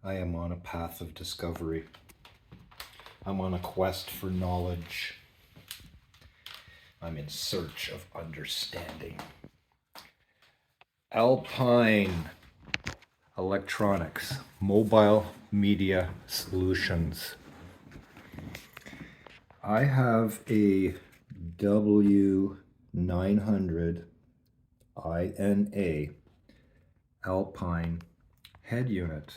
I am on a path of discovery. I'm on a quest for knowledge. I'm in search of understanding. Alpine Electronics, Mobile Media Solutions. I have a W900 INA Alpine head unit.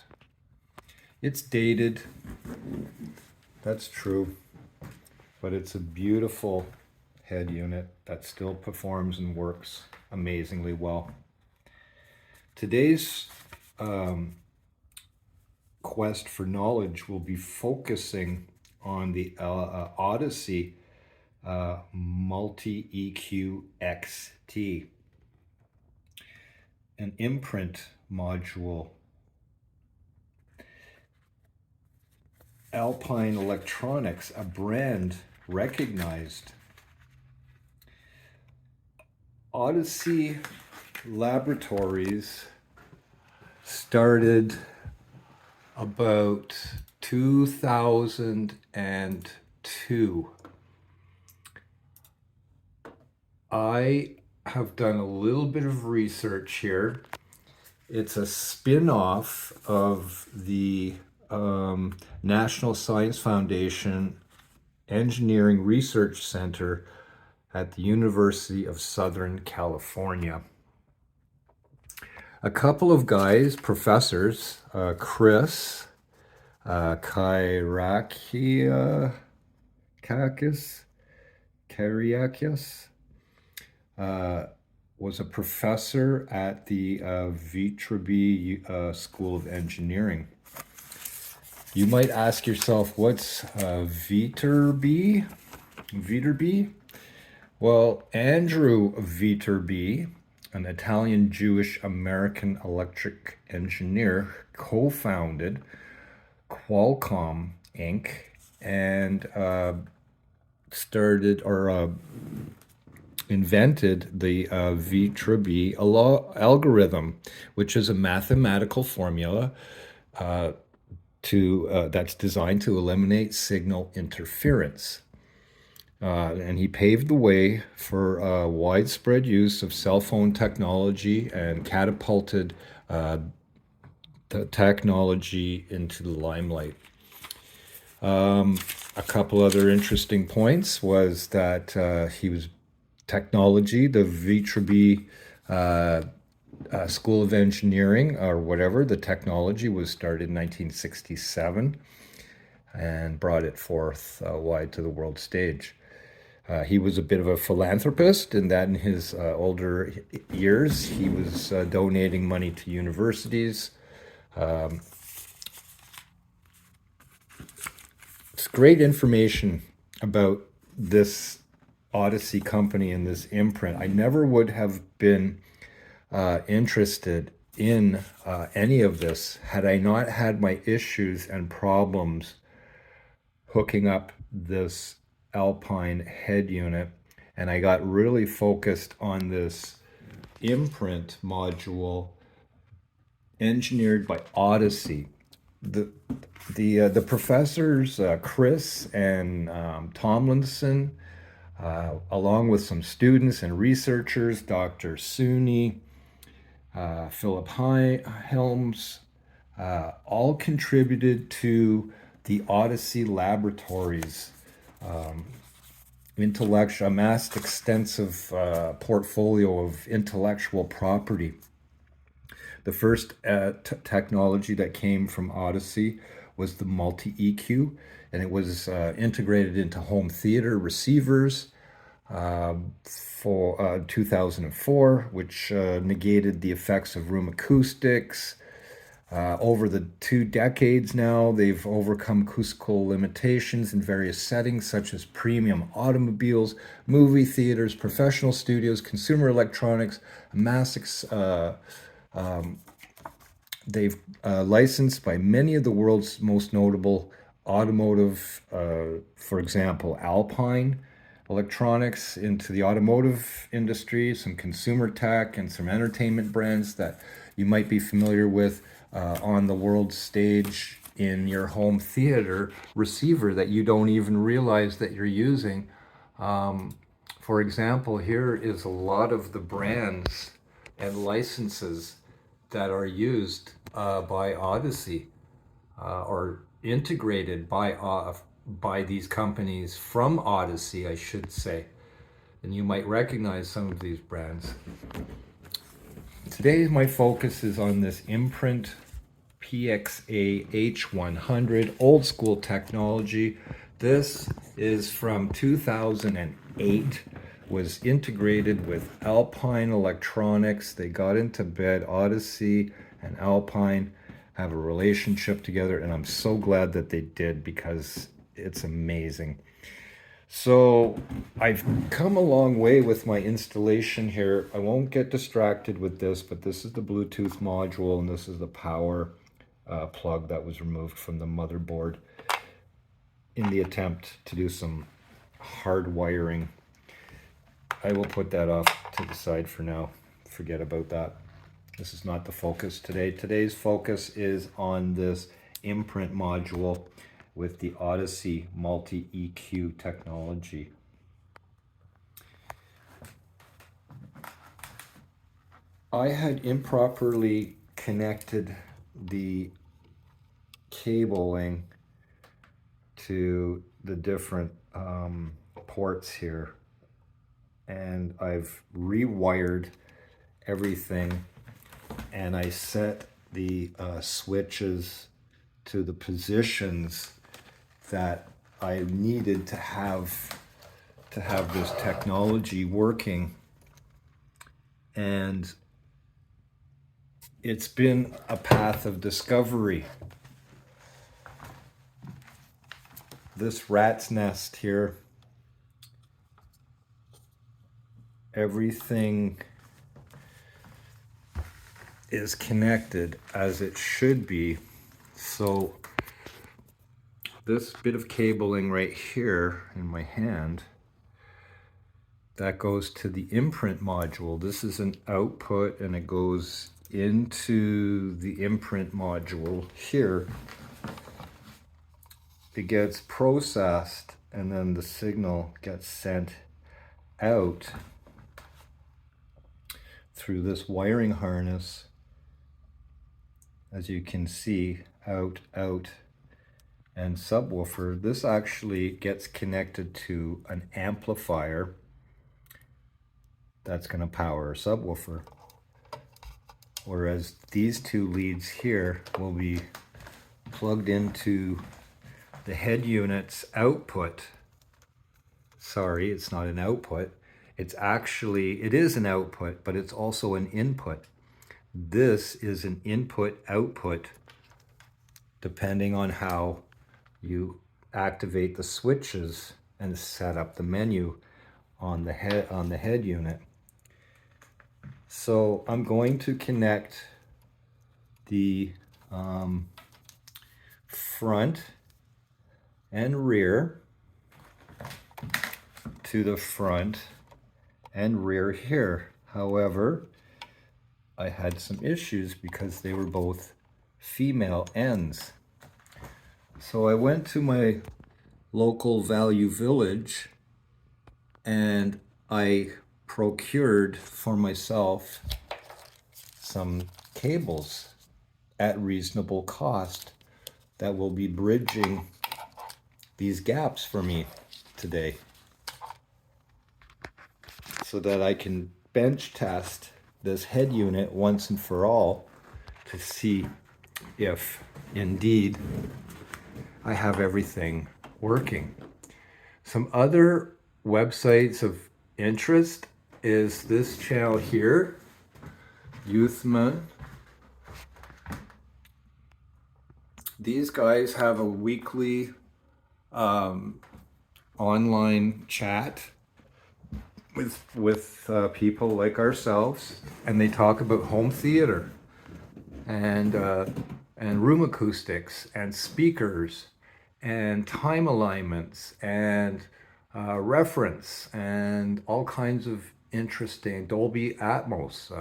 It's dated, that's true, but it's a beautiful head unit that still performs and works amazingly well. Today's quest for knowledge will be focusing on the Odyssey Multi EQ XT, an imprint module. Alpine Electronics, a brand recognized. Odyssey Laboratories started about 2002. I have done a little bit of research here. It's a spin-off of the National Science Foundation Engineering Research Center at the University of Southern California. A couple of guys, professors, Chris Kyriakis, was a professor at the Viterbi School of Engineering. You might ask yourself, what's Viterbi? Viterbi? Well, Andrew Viterbi, an Italian Jewish American electric engineer, co-founded Qualcomm Inc. and invented the Viterbi algorithm, which is a mathematical formula that's designed to eliminate signal interference. And he paved the way for widespread use of cell phone technology and catapulted the technology into the limelight. A couple other interesting points was that he was technology, the Viterbi School of Engineering, or whatever, the technology was started in 1967 and brought it forth wide to the world stage. He was a bit of a philanthropist in that in his older years, he was donating money to universities. It's great information about this Odyssey company and this imprint. I never would have been interested in any of this had I not had my issues and problems hooking up this Alpine head unit, and I got really focused on this imprint module engineered by Odyssey. The professors Chris and Tomlinson, along with some students and researchers, Dr. Suni, Philip Helms, all contributed to the Odyssey Laboratories amassed extensive portfolio of intellectual property. The first technology that came from Odyssey was the multi-EQ, and it was integrated into home theater receivers for 2004, which negated the effects of room acoustics. Over the 2 decades now, they've overcome acoustical limitations in various settings, such as premium automobiles, movie theaters, professional studios, consumer electronics, they've licensed by many of the world's most notable automotive, for example, Alpine Electronics into the automotive industry, some consumer tech, and some entertainment brands that you might be familiar with on the world stage in your home theater receiver that you don't even realize that you're using. For example, here is a lot of the brands and licenses that are used by Odyssey or integrated by these companies from Odyssey, I should say. And you might recognize some of these brands. Today, my focus is on this Imprint PXA H100, old school technology. This is from 2008, was integrated with Alpine Electronics. They got into bed. Odyssey and Alpine have a relationship together, and I'm so glad that they did because it's amazing. So I've come a long way with my installation here. I won't get distracted with this, but this is the Bluetooth module, and this is the power plug that was removed from the motherboard in the attempt to do some hard wiring. I will put that off to the side for now. Forget about that. This is not the focus today. Today's focus is on this Imprint module with the Odyssey multi-EQ technology. I had improperly connected the cabling to the different ports here, and I've rewired everything, and I set the switches to the positions that I needed to have this technology working. And it's been a path of discovery. This rat's nest here, everything is connected as it should be. So this bit of cabling right here in my hand, that goes to the Imprint module. This is an output, and it goes into the Imprint module here. It gets processed, and then the signal gets sent out through this wiring harness. As you can see, out, and subwoofer. This actually gets connected to an amplifier that's going to power a subwoofer. Whereas these two leads here will be plugged into the head unit's output. Sorry, it's not an output. It is an output, but it's also an input. This is an input-output depending on how you activate the switches and set up the menu on the head unit. So I'm going to connect the front and rear to the front and rear here. However, I had some issues because they were both female ends. So I went to my local Value Village and I procured for myself some cables at reasonable cost that will be bridging these gaps for me today, so that I can bench test this head unit once and for all to see if indeed I have everything working. Some other websites of interest is this channel here, Youthman. These guys have a weekly online chat with people like ourselves, and they talk about home theater and room acoustics and speakers and time alignments and reference and all kinds of interesting Dolby Atmos,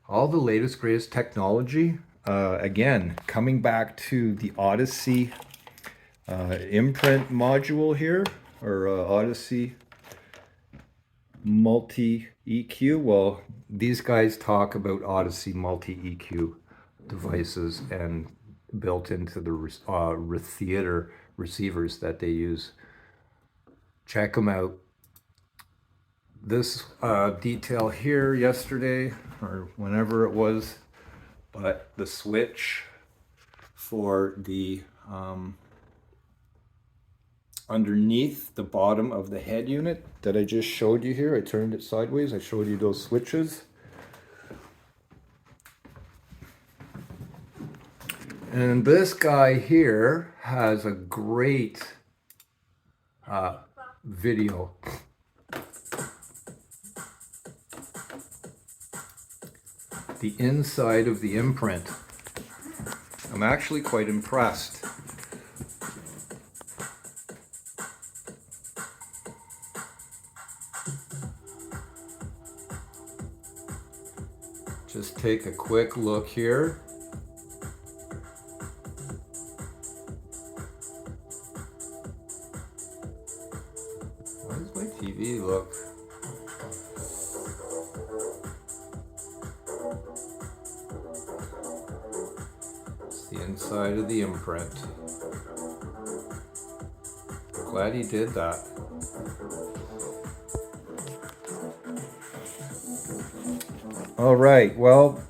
all the latest, greatest technology. Again, coming back to the Odyssey imprint module here, or Odyssey multi EQ. Well, these guys talk about Odyssey multi EQ devices and built into the theater receivers that they use. Check them out. This detail here yesterday or whenever it was, but the switch for the underneath the bottom of the head unit that I just showed you here, I turned it sideways, I showed you those switches. And this guy here has a great video. The inside of the imprint. I'm actually quite impressed. Just take a quick look here. Why does my TV look? It's the inside of the imprint. Glad he did that. All right, well,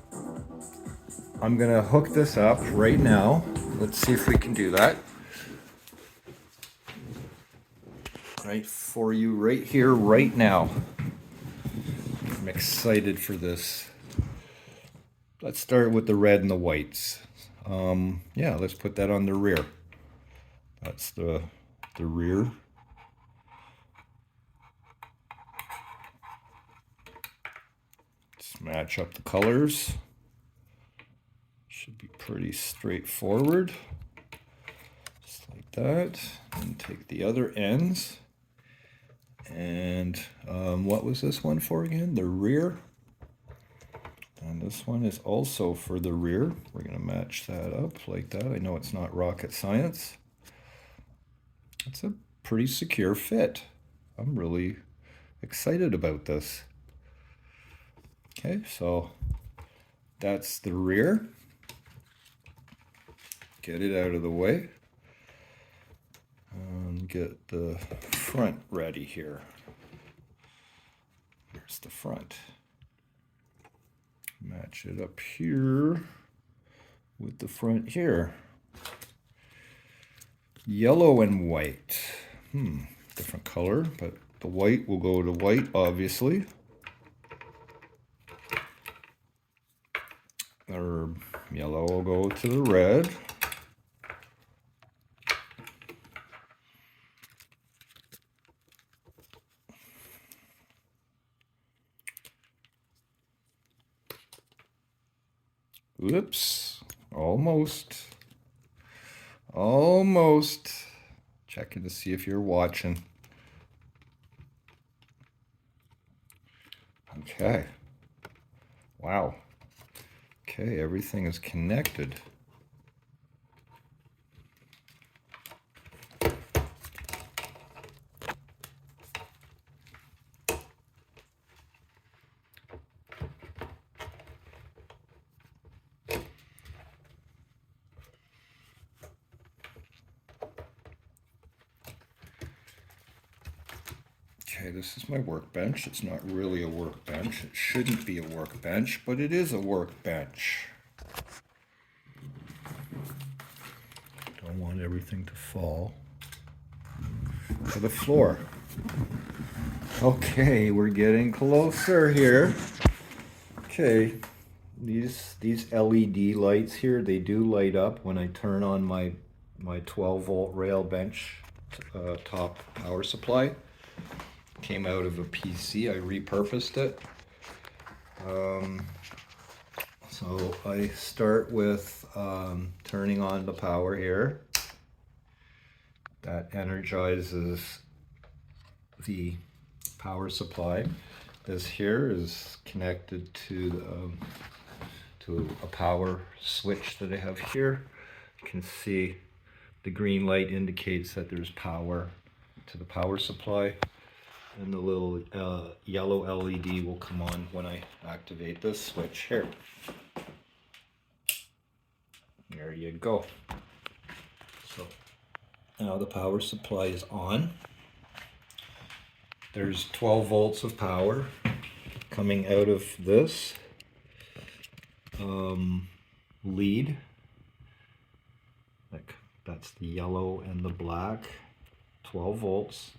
I'm gonna hook this up right now. Let's see if we can do that. Right for you right here, right now. I'm excited for this. Let's start with the red and the whites. Yeah, let's put that on the rear. That's the rear. Let's match up the colors. Should be pretty straightforward. Just like that. And take the other ends. And what was this one for again? The rear. And this one is also for the rear. We're going to match that up like that. I know it's not rocket science. It's a pretty secure fit. I'm really excited about this. Okay, so that's the rear. Get it out of the way. And get the front ready here. Here's the front. Match it up here with the front here. Yellow and white. Different color, but the white will go to white, obviously. Or yellow will go to the red. Oops, almost. Almost. Checking to see if you're watching. Okay. Wow. Okay, everything is connected. Okay, this is my workbench. It's not really a workbench. It shouldn't be a workbench, but it is a workbench. Don't want everything to fall to the floor. Okay, we're getting closer here. Okay, these LED lights here, they do light up when I turn on my 12-volt rail bench top power supply. Came out of a PC, I repurposed it. So I start with turning on the power here. That energizes the power supply. This here is connected to to a power switch that I have here. You can see the green light indicates that there's power to the power supply, and the little yellow LED will come on when I activate this switch here. There you go. So now the power supply is on. There's 12 volts of power coming out of this lead. Like that's the yellow and the black. 12 volts.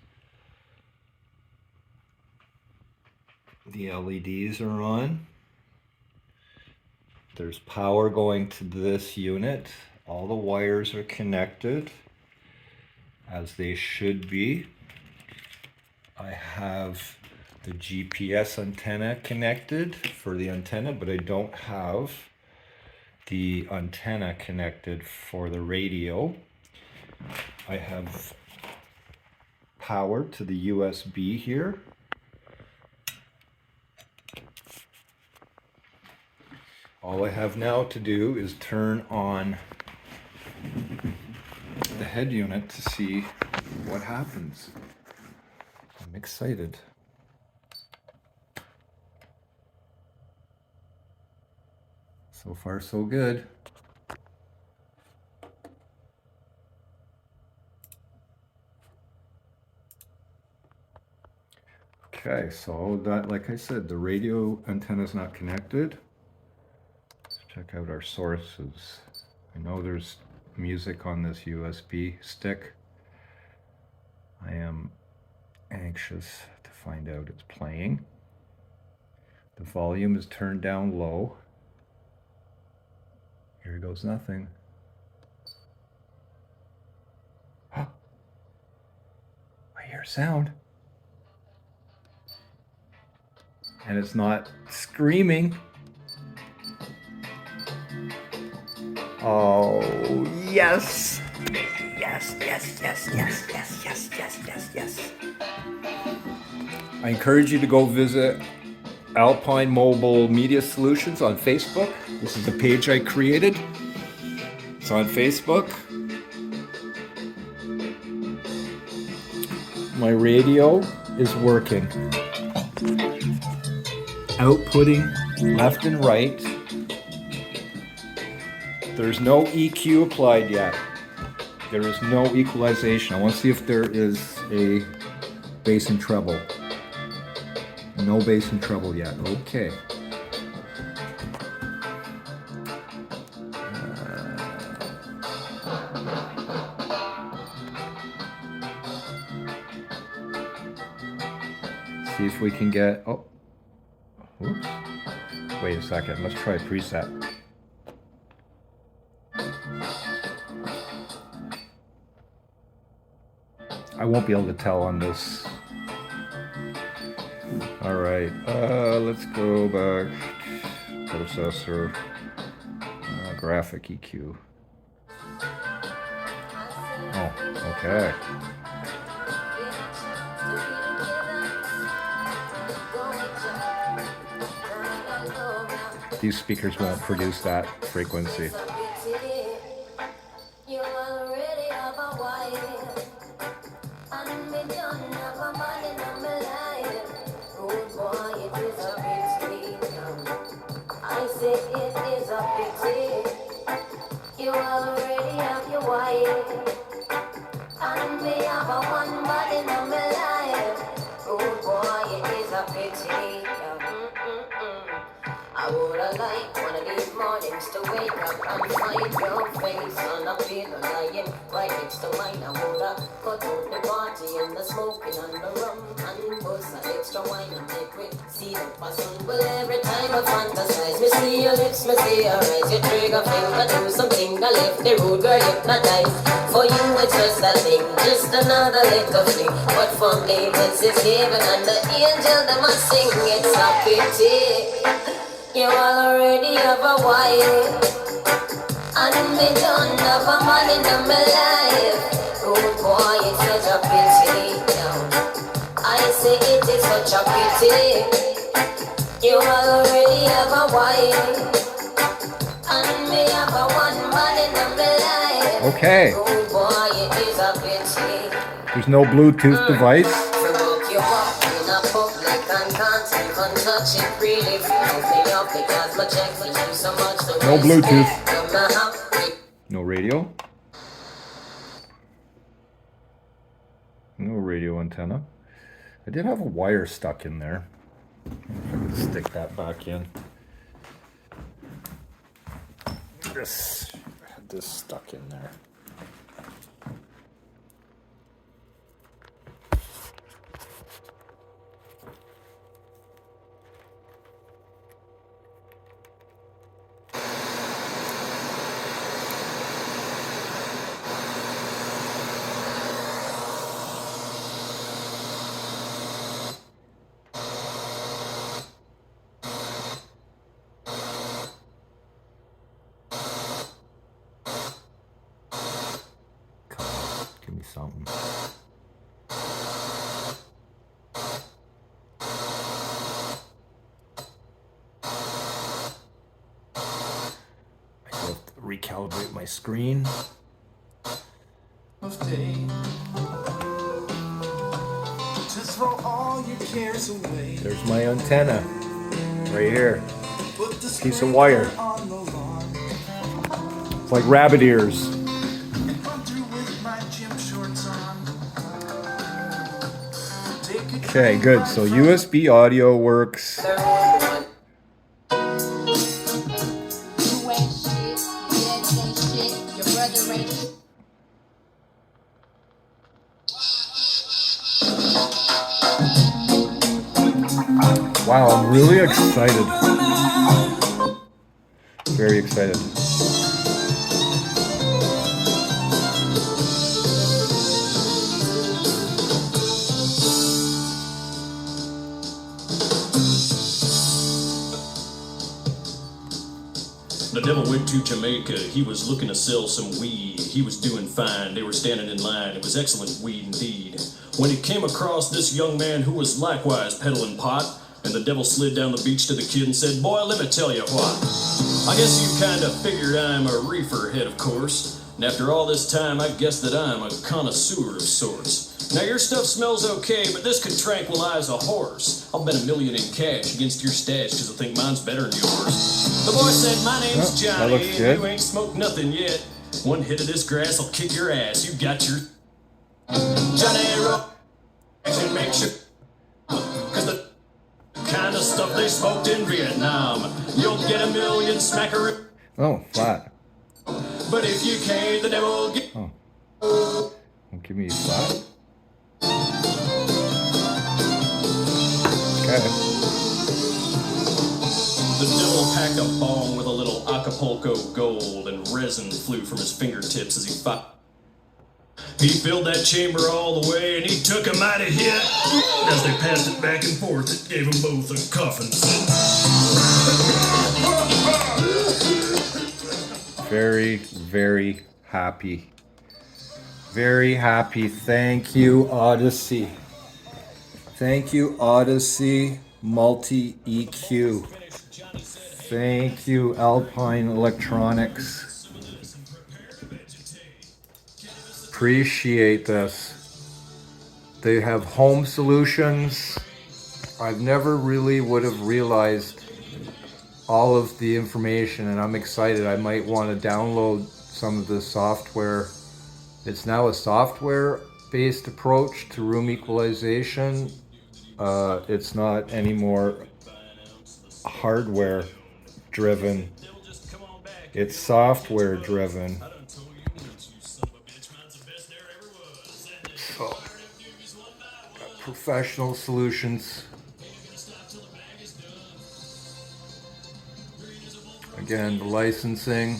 The LEDs are on. There's power going to this unit. All the wires are connected as they should be. I have the GPS antenna connected for the antenna, but I don't have the antenna connected for the radio. I have power to the USB here. All I have now to do is turn on the head unit to see what happens. I'm excited. So far, so good. Okay, so that, like I said, the radio antenna is not connected. Let's check out our sources. I know there's music on this USB stick. I am anxious to find out it's playing. The volume is turned down low. Here goes nothing. I hear sound. And it's not screaming. Oh, yes. Yes, yes, yes, yes, yes, yes, yes, yes, yes. I encourage you to go visit Alpine Mobile Media Solutions on Facebook. This is the page I created. It's on Facebook. My radio is working. Outputting left and right. There's no EQ applied yet. There is no equalization. I want to see if there is a bass and treble. No bass and treble yet. Okay. See if we can get. Oh. Oops. Wait a second. Let's try a preset. I won't be able to tell on this. All right, let's go back. Processor, graphic EQ. Oh, okay. These speakers won't produce that frequency. I woulda liked one of these mornings to wake up and find your face on a pillow lying right next to mine. I woulda cut out the party and the smoking and the rum and bust an extra wine and make we see the passion. Well, every time I fantasize, me see your lips, me see your eyes. You trigger finger do something that left the road girl hypnotized. For you it's just a thing, just another little fling. But for me this is heaven and the angel that must sing. It's a pity you already have a wife, and me don't have a man in my life. Oh boy, it's such a pity. I say it is such a pity. You already have a wife, Okay. Oh boy, it is a pity. There's no Bluetooth device. Provoke you up in a public and can't touch it. Really fills me up because my check for you so much. The No Bluetooth. Bluetooth. No radio. No radio antenna. I did have a wire stuck in there. I'm gonna stick that back in. This, I had this stuck in there. Give me something. I have to recalibrate my screen. Just throw all your cares away. There's my antenna. Right here. Put the Piece of wire. on the lawn. It's like rabbit ears. And run through with my gym shorts on. Take a Okay, train good. ride So from USB audio works. You ain't shit, your daddy ain't shit, your brother ain't shit. Wow, I'm really excited. Very excited. The devil went to Jamaica. He was looking to sell some weed. He was doing fine. They were standing in line. It was excellent weed indeed. When he came across this young man who was likewise peddling pot, and the devil slid down the beach to the kid and said, "Boy, let me tell you what. I guess you kind of figured I'm a reefer head, of course. And after all this time, I guess that I'm a connoisseur of sorts. Now your stuff smells okay, but this could tranquilize a horse. I'll bet $1 million in cash against your stash, cause I think mine's better than yours." The boy said, "My name's Oh, that Johnny, looks and good. you ain't smoked nothing yet. One hit of this grass will kick your ass. You got your Johnny Rock and make sure, cause the kind of stuff they smoked in Vietnam, you'll get $1 million smacker. Oh, flat. But if you can't, the devil will get." Don't give me flat. Okay. The devil packed a bong with a little Acapulco gold, and resin flew from his fingertips as he fought. He filled that chamber all the way, and he took a mighty hit. As they passed it back and forth, it gave them both a coffin fit. Very, very happy. Very happy. Thank you, Odyssey. Thank you, Odyssey Multi EQ. Thank you, Alpine Electronics. Appreciate this. They have home solutions. I've never really would have realized all of the information, and I'm excited. I might want to download some of this software. It's now a software-based approach to room equalization. It's not anymore hardware-driven. It's software-driven. So, professional solutions. Again, the licensing,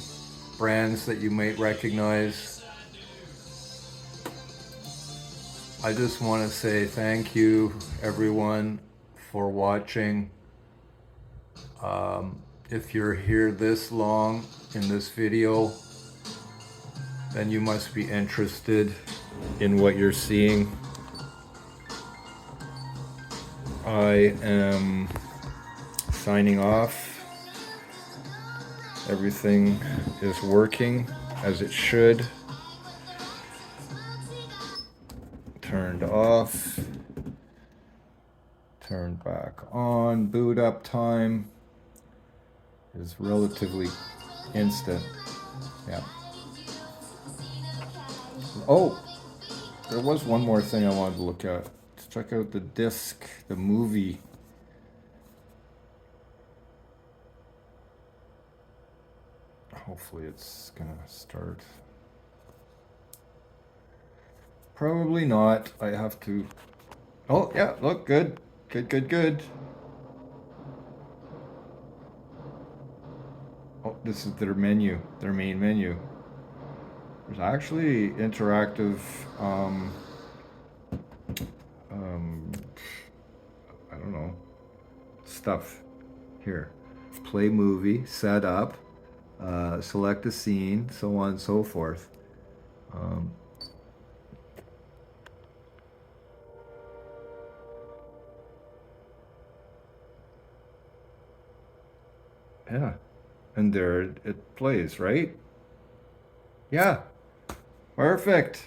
brands that you might recognize. I just want to say thank you, everyone, for watching. If you're here this long in this video, then you must be interested in what you're seeing. I am signing off. Everything is working as it should. turned off, turned back on. Boot up time is relatively instant. Yeah. Oh, there was one more thing I wanted to look at. Let's check out the disc, the movie. Hopefully it's gonna start. Probably not. I have to. Oh, yeah, look, good. Good. Oh, this is their menu, their main menu. There's actually interactive, I don't know, stuff here. Play movie, set up, select a scene, so on and so forth. Yeah, and there it plays, right? Yeah, perfect.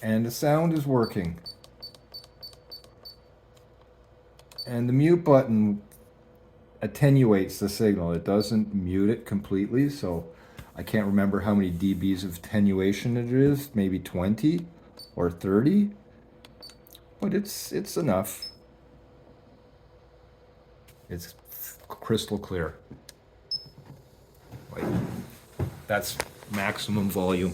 And the sound is working. And the mute button attenuates the signal. It doesn't mute it completely, so I can't remember how many dBs of attenuation it is, maybe 20 or 30, but it's enough. It's crystal clear. Like, that's maximum volume.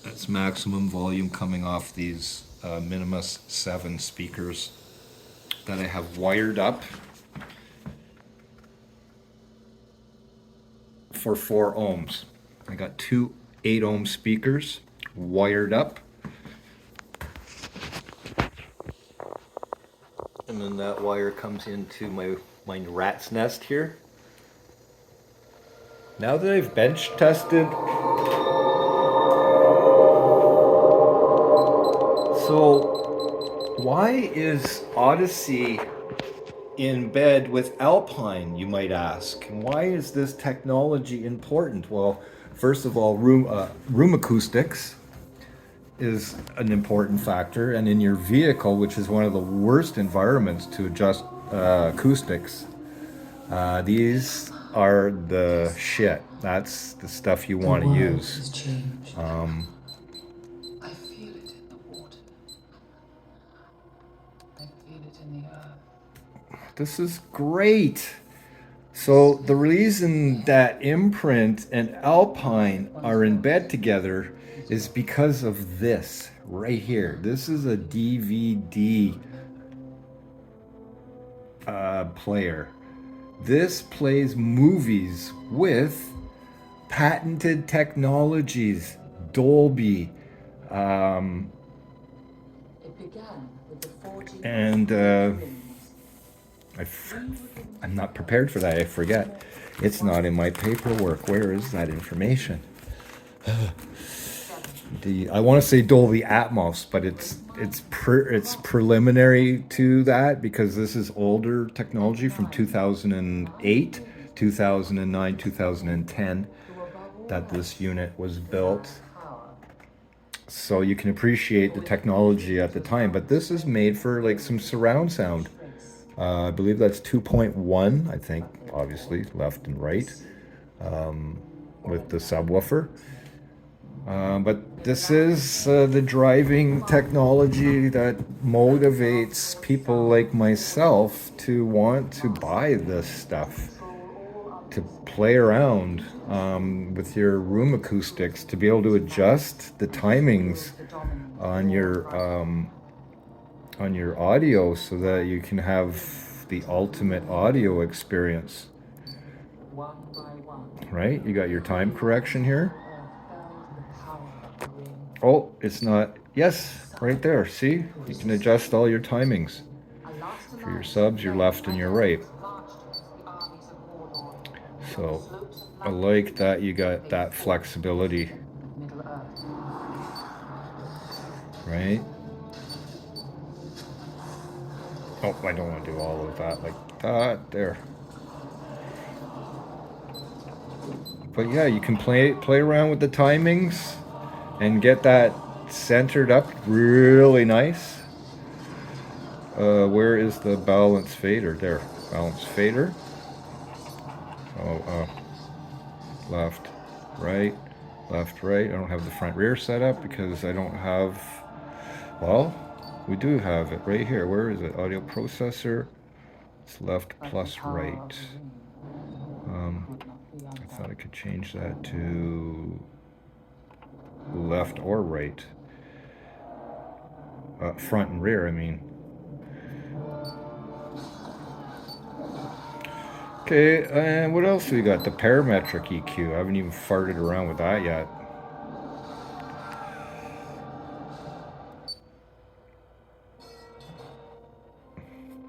That's maximum volume coming off these Minimus 7 speakers that I have wired up for 4 ohms. I got 2 8-ohm speakers wired up. And then that wire comes into my rat's nest here. Now that I've bench tested, so why is Odyssey in bed with Alpine, you might ask? And why is this technology important? Well, first of all, room acoustics is an important factor, and in your vehicle, which is one of the worst environments to adjust acoustics, these are the shit. That's the stuff you want to use. I feel it in the water. I feel it in the earth. This is great. So the reason that Imprint and Alpine are in bed together is because of this right here. This is a DVD player. This plays movies with patented technologies, Dolby, and I'm not prepared for that. I forget. It's not in my paperwork. Where is that information? I want to say Dolby Atmos, but it's preliminary to that because this is older technology from 2008, 2009, 2010 that this unit was built. So you can appreciate the technology at the time, but this is made for like some surround sound. I believe that's 2.1, I think, obviously left and right, with the subwoofer. But this is the driving technology that motivates people like myself to want to buy this stuff, to play around with your room acoustics, to be able to adjust the timings on your audio so that you can have the ultimate audio experience. Right? You got your time correction here. Oh, it's not. Yes, right there. See? You can adjust all your timings for your subs, your left and your right. So I like that you got that flexibility. Right? Oh, I don't want to do all of that like that. There. But yeah, you can play around with the timings. and get that centered up really nice. Where is the balance fader? There, balance fader. Oh, left, right, left, right. I don't have the front rear set up because I don't have, well, we do have it right here. Where is it? Audio processor. It's left plus right. I thought I could change that to left or right. Front and rear, I mean. Okay, and what else we got? The parametric EQ. I haven't even farted around with that yet.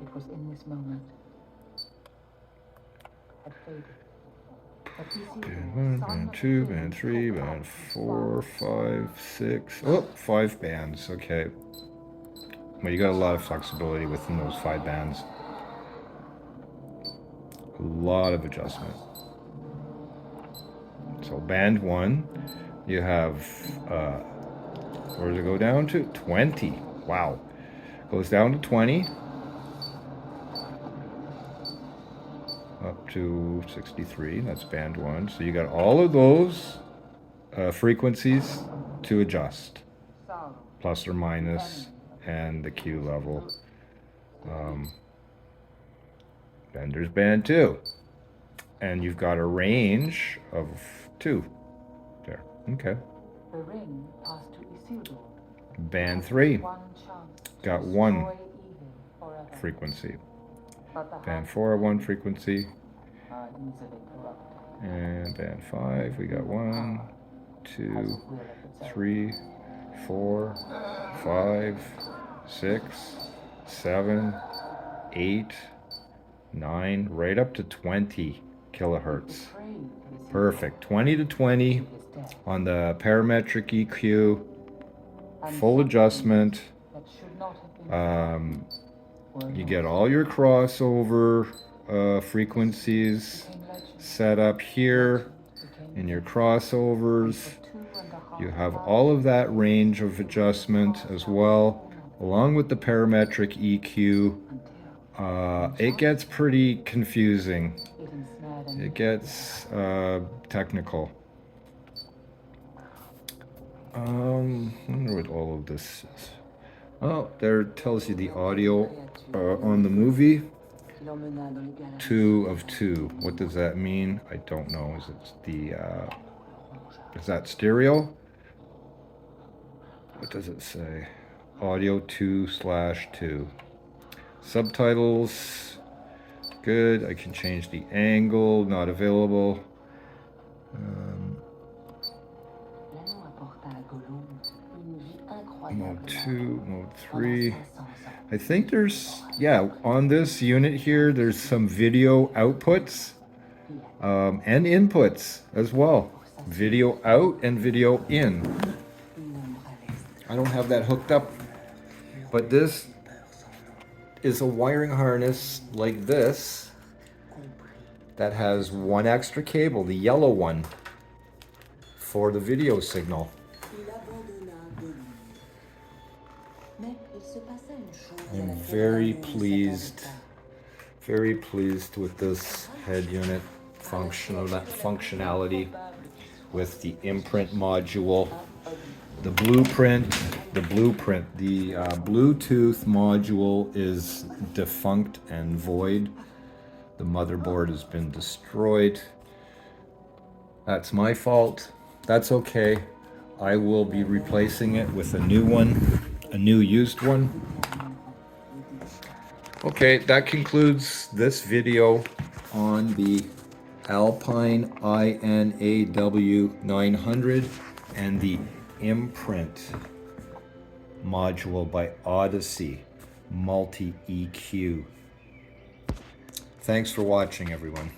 It was in this moment. Had faded. But Band 1, band 2, band 3, band 4, 5, 6. Oh, 5 bands. Okay. Well, you got a lot of flexibility within those 5 bands. A lot of adjustment. So band 1, you have, where does it go down to? 20. Wow. Goes down to 20. Up to 63, that's band 1. So you got all of those frequencies to adjust, plus or minus, and the Q level. Then there's band 2, and you've got a range of 2 there. Okay. the ring passed to Isildur. Band 3 One chance to got 1 destroy evil forever. frequency. But the Band 4, 1 frequency. are easily corrupted. And band 5, we got 1, 2, 3, 4, 5, 6, 7, 8, 9, right up to 20 kilohertz. Perfect. 20 to 20 on the parametric EQ, full adjustment. You get all your crossover frequencies set up here in your crossovers. You have all of that range of adjustment as well, along with the parametric EQ. It gets pretty confusing. It gets technical. I wonder what all of this is. Oh, there it tells you the audio on the movie. 2 of 2. What does that mean? I don't know. Is it the is that stereo? What does it say? Audio 2/2. Subtitles. Good. I can change the angle. Not available. Mode 2, mode 3. I think there's, yeah, on this unit here, there's some video outputs and inputs as well. Video out and video in. I don't have that hooked up, but this is a wiring harness like this that has 1 extra cable, the yellow one, for the video signal. I'm very pleased with this head unit functionality with the imprint module, the Bluetooth module is defunct and void. The motherboard has been destroyed. That's my fault. That's okay. I will be replacing it with a new one, a new used one. Okay, that concludes this video on the Alpine INAW 900 and the imprint module by Odyssey Multi EQ. Thanks for watching, everyone.